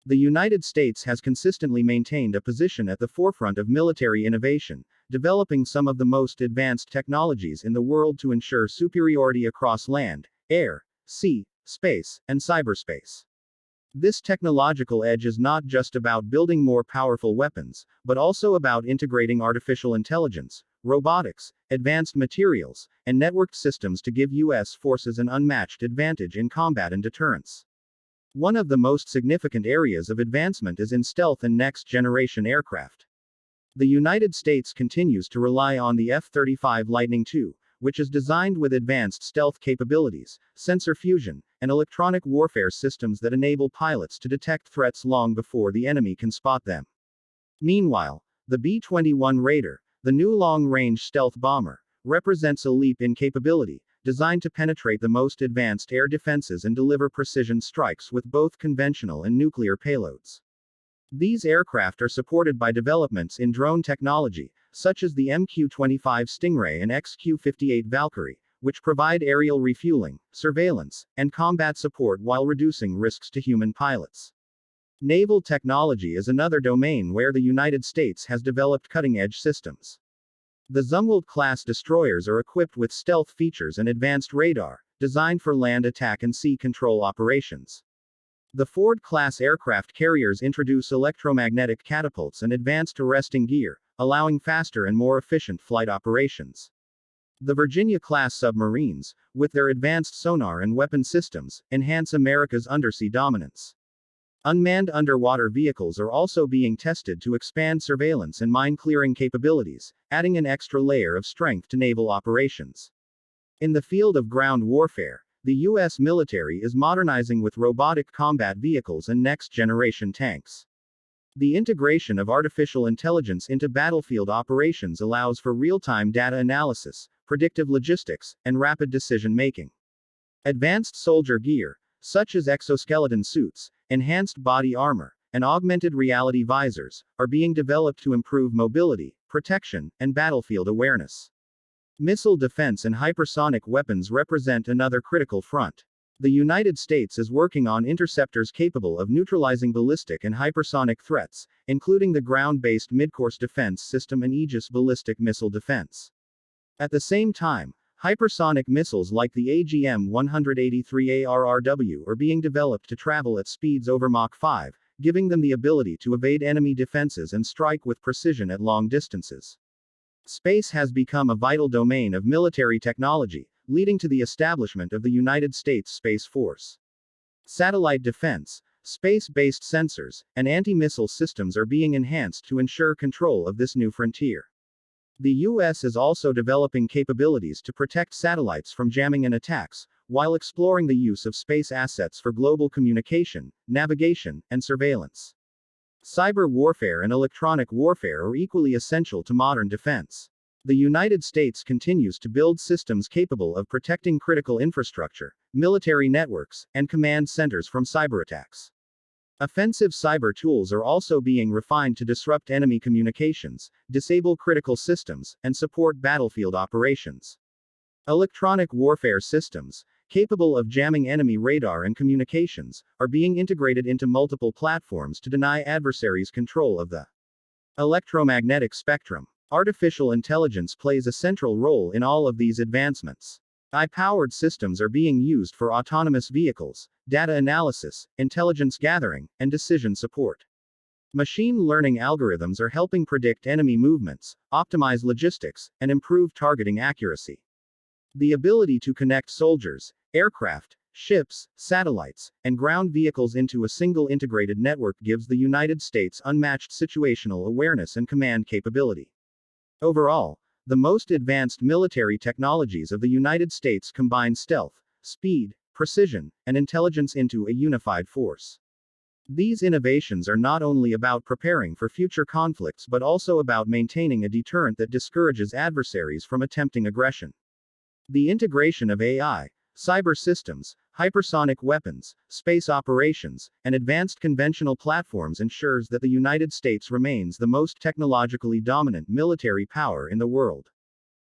The United States has consistently maintained a position at the forefront of military innovation, developing some of the most advanced technologies in the world to ensure superiority across land, air, sea, space, and cyberspace. This technological edge is not just about building more powerful weapons, but also about integrating artificial intelligence, robotics, advanced materials, and networked systems to give U.S. forces an unmatched advantage in combat and deterrence. One of the most significant areas of advancement is in stealth and next-generation aircraft. The United States continues to rely on the F-35 Lightning II, which is designed with advanced stealth capabilities, sensor fusion, and electronic warfare systems that enable pilots to detect threats long before the enemy can spot them. Meanwhile, the B-21 Raider, the new long-range stealth bomber, represents a leap in capability, designed to penetrate the most advanced air defenses and deliver precision strikes with both conventional and nuclear payloads. These aircraft are supported by developments in drone technology, such as the MQ-25 Stingray and XQ-58 Valkyrie, which provide aerial refueling, surveillance, and combat support while reducing risks to human pilots. Naval technology is another domain where the United States has developed cutting-edge systems. The Zumwalt-class destroyers are equipped with stealth features and advanced radar, designed for land attack and sea control operations. The Ford-class aircraft carriers introduce electromagnetic catapults and advanced arresting gear, allowing faster and more efficient flight operations. The Virginia-class submarines, with their advanced sonar and weapon systems, enhance America's undersea dominance. Unmanned underwater vehicles are also being tested to expand surveillance and mine-clearing capabilities, adding an extra layer of strength to naval operations. In the field of ground warfare, the U.S. military is modernizing with robotic combat vehicles and next-generation tanks. The integration of artificial intelligence into battlefield operations allows for real-time data analysis, predictive logistics, and rapid decision-making. Advanced soldier gear, such as exoskeleton suits, enhanced body armor, and augmented reality visors, are being developed to improve mobility, protection, and battlefield awareness. Missile defense and hypersonic weapons represent another critical front. The United States is working on interceptors capable of neutralizing ballistic and hypersonic threats, including the ground-based Midcourse Defense System and Aegis ballistic missile defense. At the same time, hypersonic missiles like the AGM-183 ARRW are being developed to travel at speeds over Mach 5, giving them the ability to evade enemy defenses and strike with precision at long distances. Space has become a vital domain of military technology, leading to the establishment of the United States Space Force. Satellite defense, space-based sensors, and anti-missile systems are being enhanced to ensure control of this new frontier. The U.S. is also developing capabilities to protect satellites from jamming and attacks, while exploring the use of space assets for global communication, navigation, and surveillance. Cyber warfare and electronic warfare are equally essential to modern defense. The United States continues to build systems capable of protecting critical infrastructure, military networks, and command centers from cyberattacks. Offensive cyber tools are also being refined to disrupt enemy communications, disable critical systems, and support battlefield operations. Electronic warfare systems, capable of jamming enemy radar and communications, are being integrated into multiple platforms to deny adversaries control of the electromagnetic spectrum. Artificial intelligence plays a central role in all of these advancements. AI-powered systems are being used for autonomous vehicles, data analysis, intelligence gathering, and decision support. Machine learning algorithms are helping predict enemy movements, optimize logistics, and improve targeting accuracy. The ability to connect soldiers, aircraft, ships, satellites, and ground vehicles into a single integrated network gives the United States unmatched situational awareness and command capability. Overall, the most advanced military technologies of the United States combine stealth, speed, precision, and intelligence into a unified force. These innovations are not only about preparing for future conflicts but also about maintaining a deterrent that discourages adversaries from attempting aggression. The integration of AI, cyber systems, hypersonic weapons, space operations, and advanced conventional platforms ensures that the United States remains the most technologically dominant military power in the world.